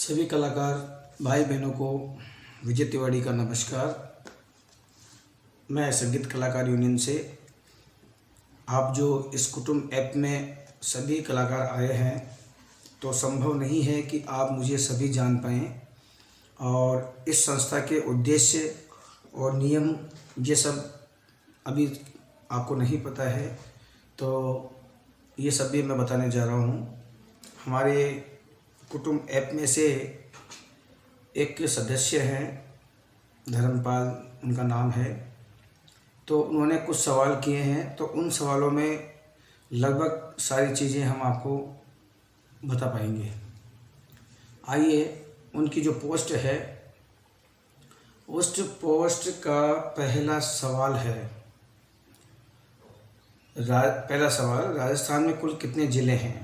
सभी कलाकार भाई बहनों को विजय तिवारी का नमस्कार। मैं संगीत कलाकार यूनियन से आप जो इस कुटुंब ऐप में सभी कलाकार आए हैं तो संभव नहीं है कि आप मुझे सभी जान पाएँ और इस संस्था के उद्देश्य और नियम ये सब अभी आपको नहीं पता है, तो ये सब भी मैं बताने जा रहा हूँ। हमारे कुटुंब ऐप में से एक सदस्य हैं धर्मपाल, उनका नाम है। तो उन्होंने कुछ सवाल किए हैं, तो उन सवालों में लगभग सारी चीज़ें हम आपको बता पाएंगे। आइए, उनकी जो पोस्ट है उस पोस्ट का पहला सवाल है। पहला सवाल, राजस्थान में कुल कितने ज़िले हैं?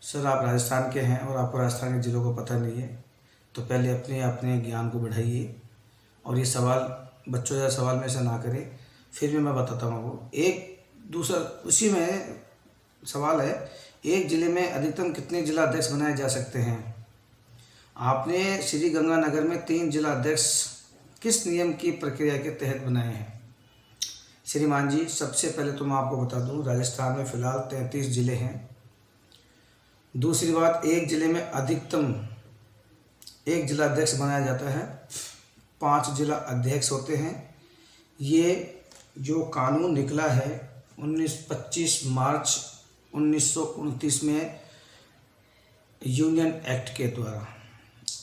सर, आप राजस्थान के हैं और आपको राजस्थान के ज़िलों को पता नहीं है, तो पहले अपने ज्ञान को बढ़ाइए और ये सवाल बच्चों या सवाल में से ना करें, फिर भी मैं बताता हूँ आपको। एक दूसरा उसी में सवाल है, एक ज़िले में अधिकतम कितने जिला अध्यक्ष बनाए जा सकते हैं? आपने श्री गंगानगर में 3 जिला अध्यक्ष किस नियम की प्रक्रिया के तहत बनाए हैं? श्रीमान जी, सबसे पहले तो मैं आपको बता दूं, राजस्थान में फ़िलहाल 33 ज़िले हैं। दूसरी बात, एक ज़िले में अधिकतम एक जिला अध्यक्ष बनाया जाता है, 5 जिला अध्यक्ष होते हैं। ये जो कानून निकला है 25 मार्च 1929 में यूनियन एक्ट के द्वारा।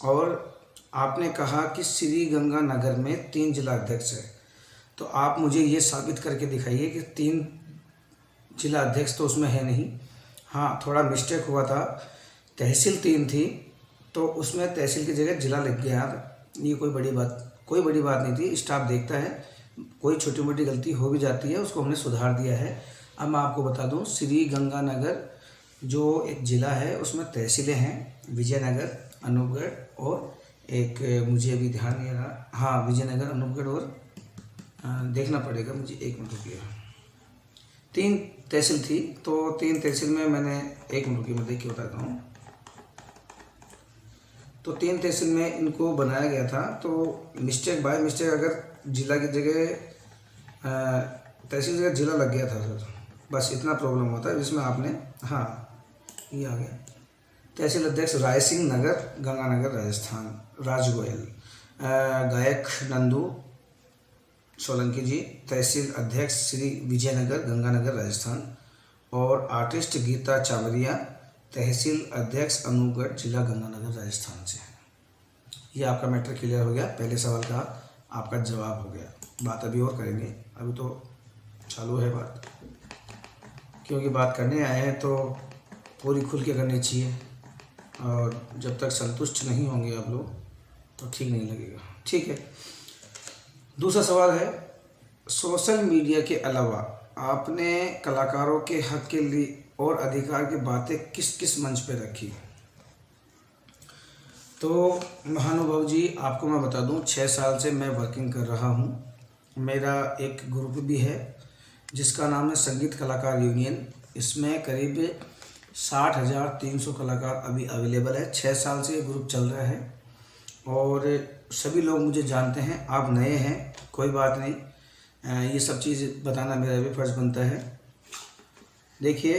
और आपने कहा कि श्री गंगानगर में 3 जिला अध्यक्ष है, तो आप मुझे ये साबित करके दिखाइए कि 3 जिला अध्यक्ष तो उसमें है नहीं। हाँ, थोड़ा मिस्टेक हुआ था, तहसील 3 थी तो उसमें तहसील की जगह जिला लिख गया था। ये कोई बड़ी बात नहीं थी, स्टाफ देखता है, कोई छोटी मोटी गलती हो भी जाती है, उसको हमने सुधार दिया है। अब मैं आपको बता दूं, श्री गंगानगर जो एक ज़िला है उसमें तहसीलें हैं, विजयनगर, अनूपगढ़ और एक मुझे अभी ध्यान नहीं आ रहा, हाँ विजयनगर, अनूपगढ़ और देखना पड़ेगा मुझे, 1 मिनट रुकिए। 3 तहसील थी, तो 3 तहसील में मैंने 1 मिनट रुकिए, मैं देख के बताता हूँ। तो 3 तहसील में इनको बनाया गया था, तो मिस्टेक बाय मिस्टेक अगर जिला की जगह तहसील जगह जिला लग गया था सर, बस इतना प्रॉब्लम होता है जिसमें आपने, हाँ ये आ गया। तहसील अध्यक्ष रायसिंह नगर, गंगानगर, राजस्थान, राजगोयल। गायक नंदू सोलंकी जी, तहसील अध्यक्ष श्री विजयनगर, गंगानगर, राजस्थान। और आर्टिस्ट गीता चावरिया, तहसील अध्यक्ष अनूपगढ़, जिला गंगानगर, राजस्थान से। ये आपका मैटर क्लियर हो गया, पहले सवाल का आपका जवाब हो गया। बात अभी और करेंगे, अभी तो चालू है बात, क्योंकि बात करने आए हैं तो पूरी खुल के करनी चाहिए, और जब तक संतुष्ट नहीं होंगे आप लोग तो ठीक नहीं लगेगा। ठीक है, दूसरा सवाल है, सोशल मीडिया के अलावा आपने कलाकारों के हक के लिए और अधिकार की बातें किस किस मंच पे रखी? तो महानुभाव जी, आपको मैं बता दूं, 6 साल से मैं वर्किंग कर रहा हूं। मेरा एक ग्रुप भी है जिसका नाम है संगीत कलाकार यूनियन। इसमें करीब 60,300 कलाकार अभी अवेलेबल है। 6 साल से ये ग्रुप चल रहा है और सभी लोग मुझे जानते हैं। आप नए हैं, कोई बात नहीं, ये सब चीज़ बताना मेरा भी फर्ज बनता है। देखिए,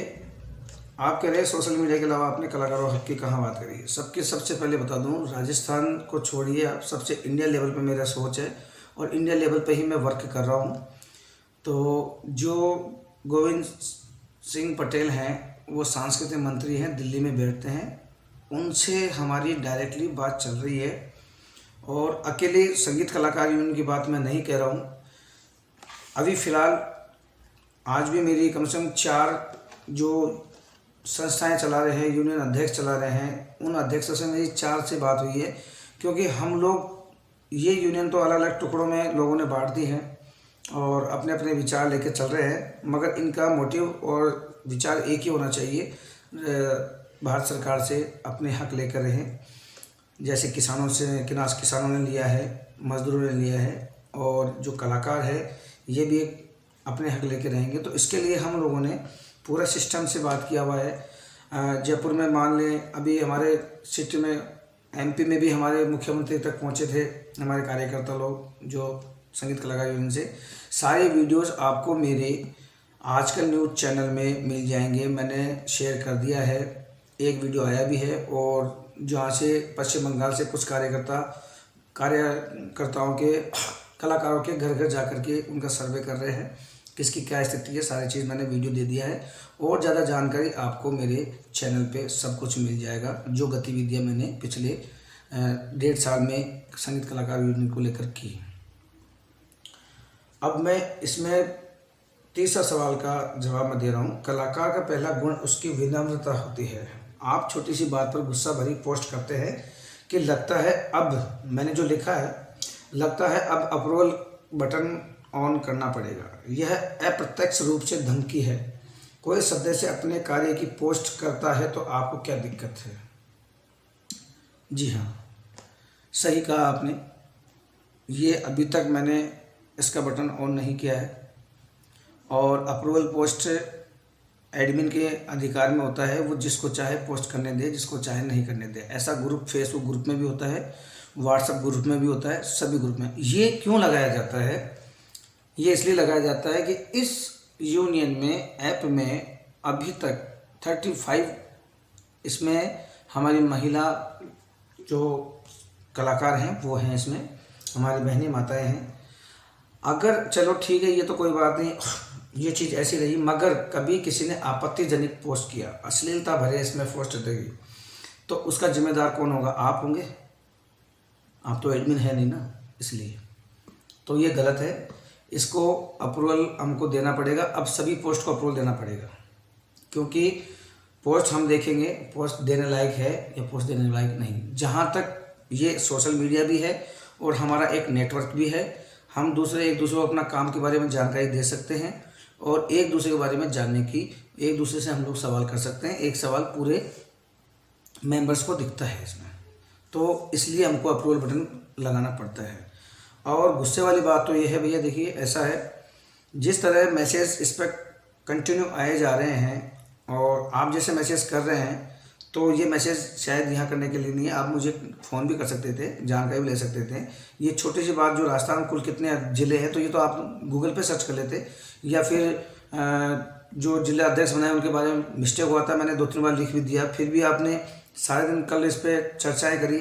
आप कह रहे हैं सोशल मीडिया के अलावा आपने कलाकारों हक की कहाँ बात करी है। सबसे पहले बता दूं, राजस्थान को छोड़िए, आप सबसे इंडिया लेवल पे मेरा सोच है और इंडिया लेवल पे ही मैं वर्क कर रहा हूँ। तो जो गोविंद सिंह पटेल हैं, वो सांस्कृतिक मंत्री हैं, दिल्ली में बैठते हैं, उनसे हमारी डायरेक्टली बात चल रही है। और अकेले संगीत कलाकार यूनियन की बात मैं नहीं कह रहा हूँ, अभी फ़िलहाल आज भी मेरी कम से कम 4 जो संस्थाएं चला रहे हैं, यूनियन अध्यक्ष चला रहे हैं, उन अध्यक्षों से मेरी 4 से बात हुई है। क्योंकि हम लोग, ये यूनियन तो अलग अलग टुकड़ों में लोगों ने बांट दी है और अपने अपने विचार लेकर चल रहे हैं, मगर इनका मोटिव और विचार एक ही होना चाहिए, भारत सरकार से अपने हक लेकर रहें। जैसे किसानों ने लिया है, मजदूरों ने लिया है, और जो कलाकार है ये भी एक अपने हक लेके रहेंगे। तो इसके लिए हम लोगों ने पूरा सिस्टम से बात किया हुआ है। जयपुर में मान लें, अभी हमारे सिटी में एमपी में भी हमारे मुख्यमंत्री तक पहुंचे थे हमारे कार्यकर्ता लोग जो संगीत कलाकार यूनियन से। सारे वीडियोस आपको मेरे आजकल न्यूज़ चैनल में मिल जाएंगे। मैंने शेयर कर दिया है, एक वीडियो आया भी है, और जहाँ से पश्चिम बंगाल से कुछ कार्यकर्ताओं के कलाकारों के घर घर जा कर के उनका सर्वे कर रहे हैं, किसकी क्या स्थिति है, सारी चीज़ मैंने वीडियो दे दिया है। और ज़्यादा जानकारी आपको मेरे चैनल पे सब कुछ मिल जाएगा, जो गतिविधियां मैंने पिछले 1.5 साल में संगीत कलाकार यूनियन को लेकर की। अब मैं इसमें तीसरा सवाल का जवाब मैं दे रहा हूँ। कलाकार का पहला गुण उसकी विनम्रता होती है। आप छोटी सी बात पर गुस्सा भरी पोस्ट करते हैं कि लगता है अब, मैंने जो लिखा है, लगता है अब अप्रूवल बटन ऑन करना पड़ेगा। यह अप्रत्यक्ष रूप से धमकी है। कोई सदस्य अपने कार्य की पोस्ट करता है तो आपको क्या दिक्कत है? जी हाँ, सही कहा आपने। ये अभी तक मैंने इसका बटन ऑन नहीं किया है, और अप्रूवल पोस्ट एडमिन के अधिकार में होता है, वो जिसको चाहे पोस्ट करने दे, जिसको चाहे नहीं करने दे। ऐसा ग्रुप फेसबुक ग्रुप में भी होता है, व्हाट्सएप ग्रुप में भी होता है, सभी ग्रुप में। ये क्यों लगाया जाता है? ये इसलिए लगाया जाता है कि इस यूनियन में, ऐप में अभी तक 35 इसमें हमारी महिला जो कलाकार हैं वो हैं, इसमें हमारी बहनें माताएं हैं। अगर चलो ठीक है, ये तो कोई बात नहीं, ये चीज़ ऐसी रही, मगर कभी किसी ने आपत्तिजनक पोस्ट किया, अश्लीलता भरे इसमें पोस्ट देगी, तो उसका जिम्मेदार कौन होगा? आप होंगे। आप तो एडमिन है नहीं ना, इसलिए तो ये गलत है। इसको अप्रूवल हमको देना पड़ेगा। अब सभी पोस्ट को अप्रूवल देना पड़ेगा, क्योंकि पोस्ट हम देखेंगे पोस्ट देने लायक है या पोस्ट देने लायक नहीं। जहाँ तक ये सोशल मीडिया भी है और हमारा एक नेटवर्क भी है, हम एक दूसरे को अपना काम के बारे में जानकारी दे सकते हैं, और एक दूसरे के बारे में जानने की, एक दूसरे से हम लोग सवाल कर सकते हैं। एक सवाल पूरे मेंबर्स को दिखता है इसमें, तो इसलिए हमको अप्रूवल बटन लगाना पड़ता है। और गुस्से वाली बात तो ये है भैया, देखिए ऐसा है, जिस तरह मैसेज इस पर कंटिन्यू आए जा रहे हैं, और आप जैसे मैसेज कर रहे हैं, तो ये मैसेज शायद यहाँ करने के लिए नहीं है। आप मुझे फ़ोन भी कर सकते थे, जानकारी भी ले सकते थे। ये छोटी सी बात, जो राजस्थान कुल कितने ज़िले हैं, तो ये तो आप गूगल पे सर्च कर लेते, या फिर जो जिला अध्यक्ष बनाए उनके बारे में मिस्टेक हुआ था, मैंने 2-3 बार लिख भी दिया, फिर भी आपने सारे दिन कल इस पर चर्चाएँ करी,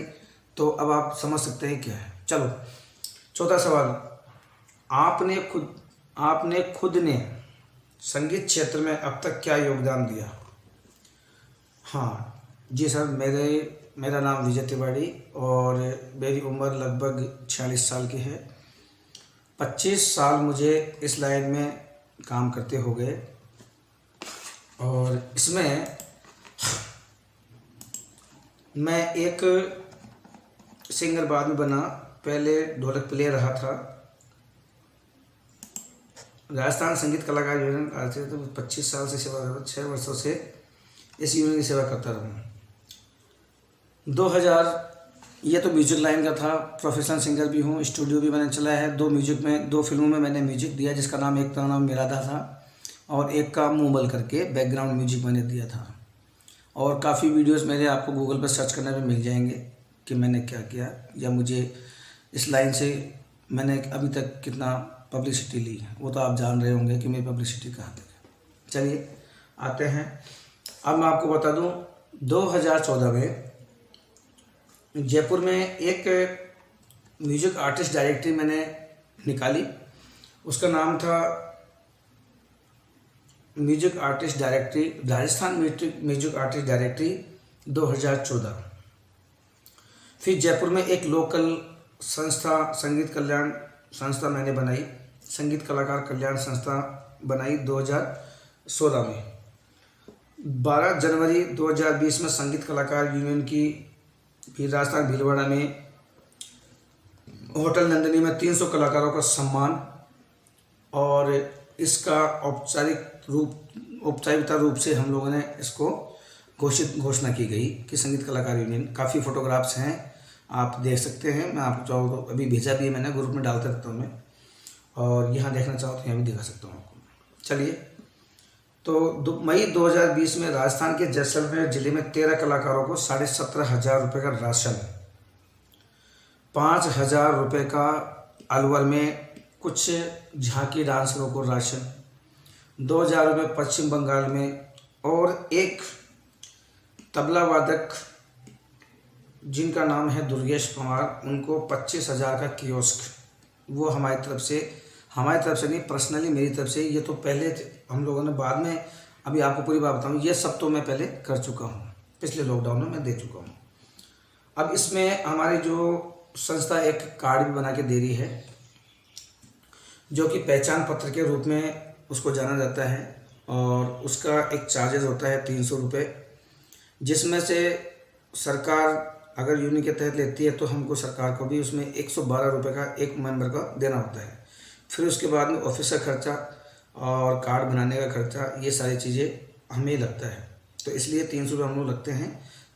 तो अब आप समझ सकते हैं क्या है। चलो, चौथा सवाल, आपने खुद ने संगीत क्षेत्र में अब तक क्या योगदान दिया? हाँ जी सर, मेरा नाम विजय तिवारी, और मेरी उम्र लगभग 46 साल की है। 25 साल मुझे इस लाइन में काम करते हो गए, और इसमें मैं एक सिंगर बाद में बना, पहले ढोलक प्लेयर रहा था। राजस्थान संगीत कलाकार यूनियन आज से तो 25 साल से सेवा कर रहा हूँ, 6 वर्षों से इस यूनियन की सेवा करता रहा। 2000, ये तो म्यूजिक लाइन का था, प्रोफेशनल सिंगर भी हूँ, स्टूडियो भी मैंने चलाया है। 2 फिल्मों में मैंने म्यूजिक दिया, जिसका नाम, एक का नाम मेरादा था और एक का मुंबल करके बैकग्राउंड म्यूजिक मैंने दिया था। और काफ़ी वीडियोस मेरे आपको गूगल पर सर्च करने में मिल जाएंगे कि मैंने क्या किया, या मुझे इस लाइन से मैंने अभी तक कितना पब्लिसिटी ली, वो तो आप जान रहे होंगे कि मेरी पब्लिसिटी कहाँ तक है। चलिए आते हैं, अब मैं आपको बता दूं, 2014 में जयपुर में एक म्यूजिक आर्टिस्ट डायरेक्टरी मैंने निकाली। उसका नाम था music artist directory, Rajasthan music artist directory 2014। फिर जयपुर में एक लोकल संस्था, संगीत कल्याण संस्था मैंने बनाई, संगीत कलाकार कल्याण संस्था बनाई 2016 में। 12 जनवरी 2020 में संगीत कलाकार यूनियन की फिर राजस्थान भीलवाड़ा में होटल नंदिनी में 300 कलाकारों का सम्मान, और इसका औपचारिकता रूप से हम लोगों ने इसको घोषणा की गई कि संगीत कलाकार यूनियन। काफ़ी फोटोग्राफ्स हैं, आप देख सकते हैं, मैं आपको चाहो तो अभी भेजा भी है, मैंने ग्रुप में डालता रहता हूँ मैं, और यहाँ देखना चाहो तो यहाँ भी दिखा सकता हूँ आपको। चलिए, तो मई 2020 में राजस्थान के जैसलमेर जिले में 13 कलाकारों को 17,500 रुपये का राशन, 5,000 रुपये का अलवर में कुछ झांकी डांसरों को राशन, 2,000 रुपये पश्चिम बंगाल में, और एक तबला वादक जिनका नाम है दुर्गेश कुमार, उनको 25,000 का कियोस्क, वो हमारी तरफ से नहीं, पर्सनली मेरी तरफ से। ये तो पहले हम लोगों ने, बाद में अभी आपको पूरी बात बताऊँ, ये सब तो मैं पहले कर चुका हूँ, पिछले लॉकडाउन में मैं दे चुका हूँ। अब इसमें हमारी जो संस्था एक कार्ड भी बना के दे रही है, जो कि पहचान पत्र के रूप में उसको जाना जाता है, और उसका एक चार्जेस होता है 300 रुपये, जिसमें से सरकार अगर यूनियन के तहत लेती है तो हमको सरकार को भी उसमें 112 रुपये का एक मेंबर का देना होता है। फिर उसके बाद में ऑफिस का खर्चा और कार्ड बनाने का खर्चा, ये सारी चीज़ें हमें लगता है, तो इसलिए 300 रुपये हम लोग लगते हैं।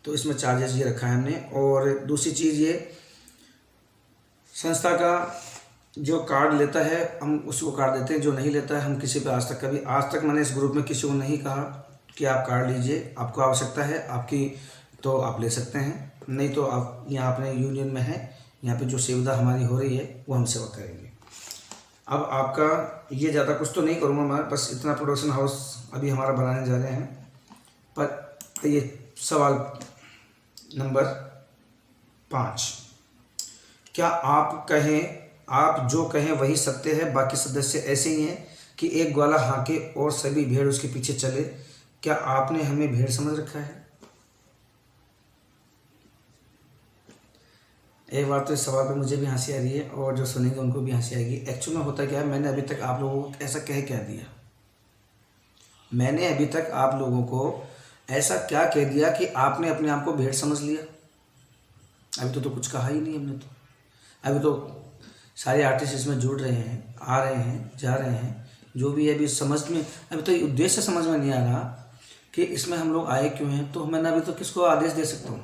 तो इसमें चार्जेस ये रखा है हमने। और दूसरी चीज़ ये, संस्था का जो कार्ड लेता है हम उसको कार्ड देते हैं, जो नहीं लेता है हम किसी पे आज तक मैंने इस ग्रुप में किसी को नहीं कहा कि आप कार्ड लीजिए, आपको आवश्यकता है आपकी तो आप ले सकते हैं, नहीं तो आप यहाँ अपने यूनियन में हैं, यहाँ पे जो सुविधा हमारी हो रही है वो हम सेवा करेंगे। अब आपका ये ज़्यादा कुछ तो नहीं करूँगा मैं, बस इतना प्रोडक्शन हाउस अभी हमारा बनाने जा रहे हैं। पर ये सवाल नंबर 5, क्या आप जो कहें वही सत्य है, बाकी सदस्य ऐसे ही हैं कि एक ग्वाला हाके और सभी भेड़ उसके पीछे चले? क्या आपने हमें भेड़ समझ रखा है? एक बार तो इस सवाल पे मुझे भी हंसी आ रही है और जो सुनेंगे उनको भी हंसी आएगी। एक्चुअल में होता क्या है, मैंने अभी तक आप लोगों को ऐसा कह क्या दिया? मैंने अभी तक आप लोगों को ऐसा क्या कह दिया कि आपने अपने आप को भेड़ समझ लिया? अभी तो कुछ कहा ही नहीं हमने तो। अभी तो सारे आर्टिस्ट इसमें जुड़ रहे हैं, आ रहे हैं, जा रहे हैं, जो भी है अभी समझ में, अभी तो उद्देश्य समझ में नहीं आ रहा कि इसमें हम लोग आए क्यों हैं। तो मैंने अभी तो किसको आदेश दे सकता हूँ?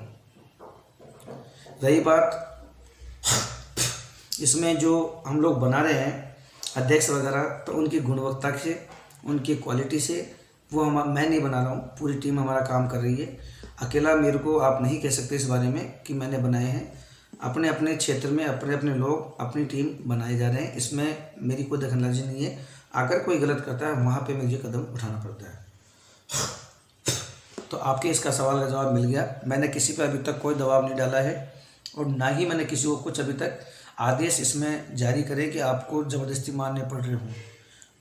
रही बात इसमें जो हम लोग बना रहे हैं अध्यक्ष वगैरह, तो उनकी गुणवत्ता से, उनकी क्वालिटी से, वो मैं नहीं बना रहा हूँ, पूरी टीम हमारा काम कर रही है। अकेला मेरे को आप नहीं कह सकते इस बारे में कि मैंने बनाए हैं। अपने अपने क्षेत्र में अपने अपने लोग अपनी टीम बनाए जा रहे हैं, इसमें मेरी कोई दखलंदाजी नहीं है। अगर कोई गलत करता है वहाँ पे मुझे कदम उठाना पड़ता है। तो आपके इसका सवाल का जवाब मिल गया। मैंने किसी पर अभी तक कोई दबाव नहीं डाला है और ना ही मैंने किसी को कुछ अभी तक आदेश इसमें जारी करे कि आपको ज़बरदस्ती मारने पड़ रहे हों।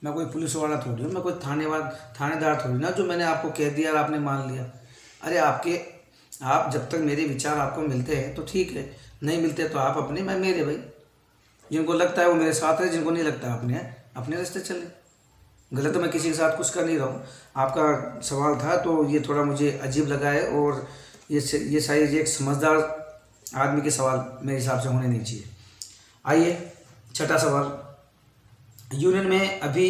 मैं कोई पुलिस वाला थोड़ी हूँ, मैं कोई थानेदार थोड़ी ना जो मैंने आपको कह दिया और आपने मान लिया। अरे आप जब तक मेरे विचार आपको मिलते हैं तो ठीक है, नहीं मिलते तो आप अपने, मैं मेरे। भाई जिनको लगता है वो मेरे साथ है, जिनको नहीं लगता अपने रास्ते चले। गलत तो मैं किसी के साथ कुछ कर नहीं रहा हूँ। आपका सवाल था तो ये थोड़ा मुझे अजीब लगा है, और ये शायद एक समझदार आदमी के सवाल मेरे हिसाब से होने नहीं चाहिए। आइए छठा सवाल। यूनियन में अभी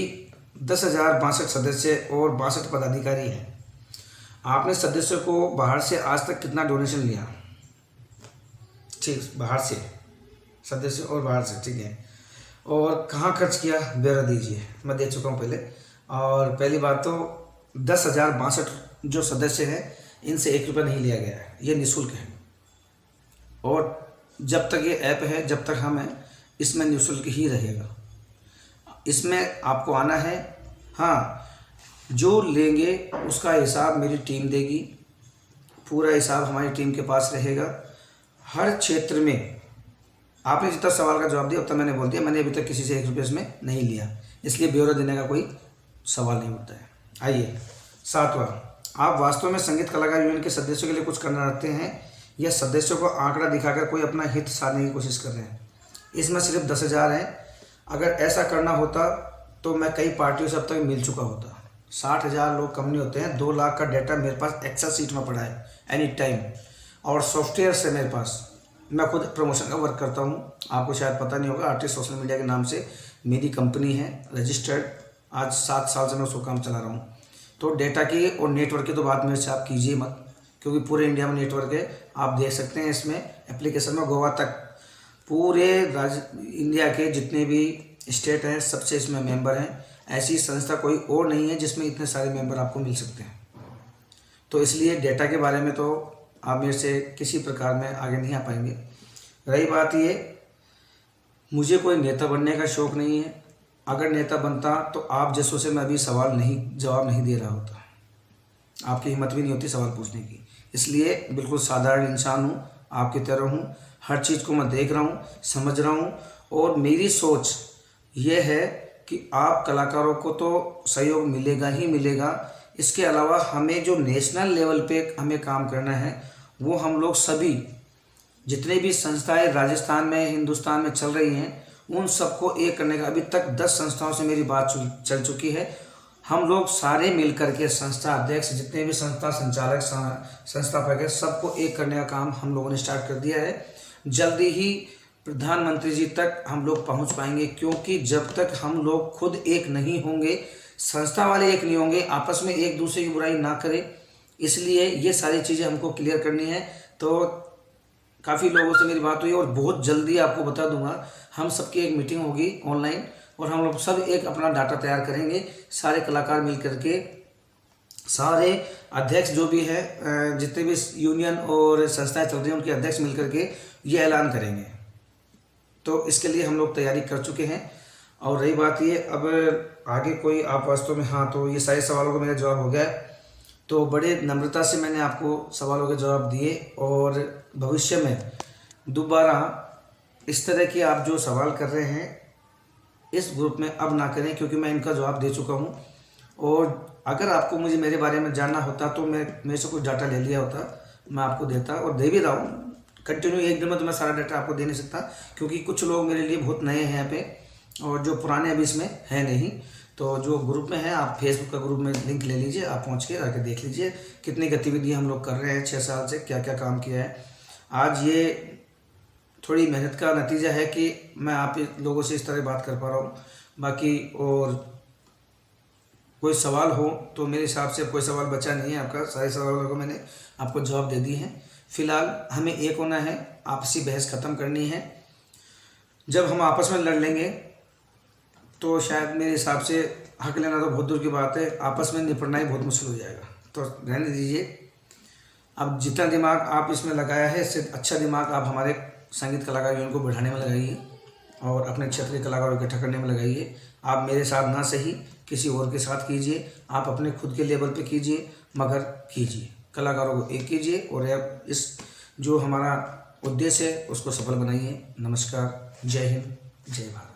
10,062 सदस्य और 62 पदाधिकारी हैं। आपने सदस्यों को बाहर से आज तक कितना डोनेशन लिया? ठीक, बाहर से सदस्य और बाहर से, ठीक है। और कहाँ खर्च किया, ब्यौरा दीजिए। मैं दे चुका हूँ पहले। और पहली बात तो 10,062 जो सदस्य हैं इनसे 1 रुपया नहीं लिया गया है, ये निःशुल्क है। और जब तक ये ऐप है, जब तक हम हैं, इसमें निःशुल्क ही रहेगा। इसमें आपको आना है। हाँ, जो लेंगे उसका हिसाब मेरी टीम देगी, पूरा हिसाब हमारी टीम के पास रहेगा। हर क्षेत्र में आपने जितना सवाल का जवाब दिया उतना मैंने बोल दिया। मैंने अभी तक किसी से 1 रुपये इसमें नहीं लिया, इसलिए ब्यौरा देने का कोई सवाल नहीं उठता है। आइए 7वां, आप वास्तव में संगीत कलाकार यूनियन के सदस्यों के लिए कुछ करना चाहते हैं या सदस्यों को आंकड़ा दिखाकर कोई अपना हित साधने की कोशिश कर रहे हैं? इसमें सिर्फ 10,000 हैं। अगर ऐसा करना होता तो मैं कई पार्टियों से अब तक मिल चुका होता। 60,000 लोग कम नहीं होते हैं। 2 लाख का डाटा मेरे पास एक्सेल सीट में पड़ा है एनी टाइम, और सॉफ्टवेयर से मेरे पास, मैं खुद प्रमोशन का वर्क करता हूँ। आपको शायद पता नहीं होगा, आर्टिस्ट सोशल मीडिया के नाम से मेरी कंपनी है रजिस्टर्ड। आज 7 साल से मैं उसको काम चला रहा हूँ। तो डेटा की और नेटवर्क की तो बात मेरे से आप कीजिए मत, क्योंकि पूरे इंडिया में नेटवर्क है। आप देख सकते हैं इसमें एप्लीकेशन में गोवा तक पूरे इंडिया के जितने भी स्टेट हैं सबसे इसमें मेंबर हैं। ऐसी संस्था कोई और नहीं है जिसमें इतने सारे मेंबर आपको मिल सकते हैं। तो इसलिए डेटा के बारे में तो आप मेरे से किसी प्रकार में आगे नहीं आ पाएंगे। रही बात ये, मुझे कोई नेता बनने का शौक़ नहीं है। अगर नेता बनता तो आप जैसों से मैं अभी जवाब नहीं दे रहा होता। आपकी हिम्मत भी नहीं होती सवाल पूछने की। इसलिए बिल्कुल साधारण इंसान हूँ, आपकी तरह हूँ। हर चीज़ को मैं देख रहा हूँ, समझ रहा हूँ, और मेरी सोच ये है कि आप कलाकारों को तो सहयोग मिलेगा ही मिलेगा। इसके अलावा हमें जो नेशनल लेवल पे हमें काम करना है, वो हम लोग सभी जितने भी संस्थाएं राजस्थान में, हिंदुस्तान में चल रही हैं, उन सबको एक करने का, अभी तक 10 संस्थाओं से मेरी बात चल चुकी है। हम लोग सारे मिलकर के, संस्था अध्यक्ष, जितने भी संस्था संचालक, संस्थापक है, सबको एक करने का काम हम लोगों ने स्टार्ट कर दिया है। जल्दी ही प्रधानमंत्री जी तक हम लोग पहुंच पाएंगे, क्योंकि जब तक हम लोग खुद एक नहीं होंगे, संस्था वाले एक नहीं होंगे, आपस में एक दूसरे की बुराई ना करें, इसलिए ये सारी चीज़ें हमको क्लियर करनी है। तो काफ़ी लोगों से मेरी बात हुई और बहुत जल्दी आपको बता दूंगा। हम सबकी एक मीटिंग होगी ऑनलाइन, और हम लोग सब एक अपना डाटा तैयार करेंगे, सारे कलाकार मिल करके, सारे अध्यक्ष जो भी है, जितने भी यूनियन और संस्थाएं चल रही हैं, उनके अध्यक्ष मिल करके ये ऐलान करेंगे। तो इसके लिए हम लोग तैयारी कर चुके हैं। और रही बात ये, अब आगे कोई आप वास्तव में, हाँ, तो ये सारे सवालों का मेरा जवाब हो गया है। तो बड़े नम्रता से मैंने आपको सवालों के जवाब दिए, और भविष्य में दोबारा इस तरह के आप जो सवाल कर रहे हैं इस ग्रुप में अब ना करें, क्योंकि मैं इनका जवाब दे चुका हूँ। और अगर आपको मुझे मेरे बारे में जानना होता तो मैं मेरे से कुछ डाटा ले लिया होता, मैं आपको देता, और दे भी रहा हूँ कंटिन्यू। एक दिन में तो मैं सारा डाटा आपको दे नहीं सकता, क्योंकि कुछ लोग मेरे लिए बहुत नए हैं यहाँ पे, और जो पुराने अभी इसमें हैं नहीं। तो जो ग्रुप में है, आप फेसबुक का ग्रुप में लिंक ले लीजिए, आप पहुँच के आके देख लीजिए कितनी गतिविधियाँ हम लोग कर रहे हैं 6 साल से, क्या क्या काम किया है। आज ये थोड़ी मेहनत का नतीजा है कि मैं आप लोगों से इस तरह बात कर पा रहा हूँ। बाकी और कोई सवाल हो तो मेरे हिसाब से कोई सवाल बचा नहीं है आपका, सारे सवालों को मैंने आपको जवाब दे दिए हैं। फिलहाल हमें एक होना है, आपसी बहस ख़त्म करनी है। जब हम आपस में लड़ लेंगे तो शायद मेरे हिसाब से हक लेना तो बहुत दूर की बात है, आपस में निपटना ही बहुत मुश्किल हो जाएगा। तो रहने दीजिए। अब जितना दिमाग आप इसमें लगाया है, इससे अच्छा दिमाग आप हमारे संगीत कलाकार यूनियन को बढ़ाने में लगाइए, और अपने क्षेत्र के कलाकारों को इकट्ठा करने में लगाइए। आप मेरे साथ ना सही, किसी और के साथ कीजिए, आप अपने खुद के लेवल पे कीजिए, मगर कीजिए, कलाकारों को एक कीजिए, और इस जो हमारा उद्देश्य है उसको सफल बनाइए। नमस्कार, जय हिंद, जय भारत।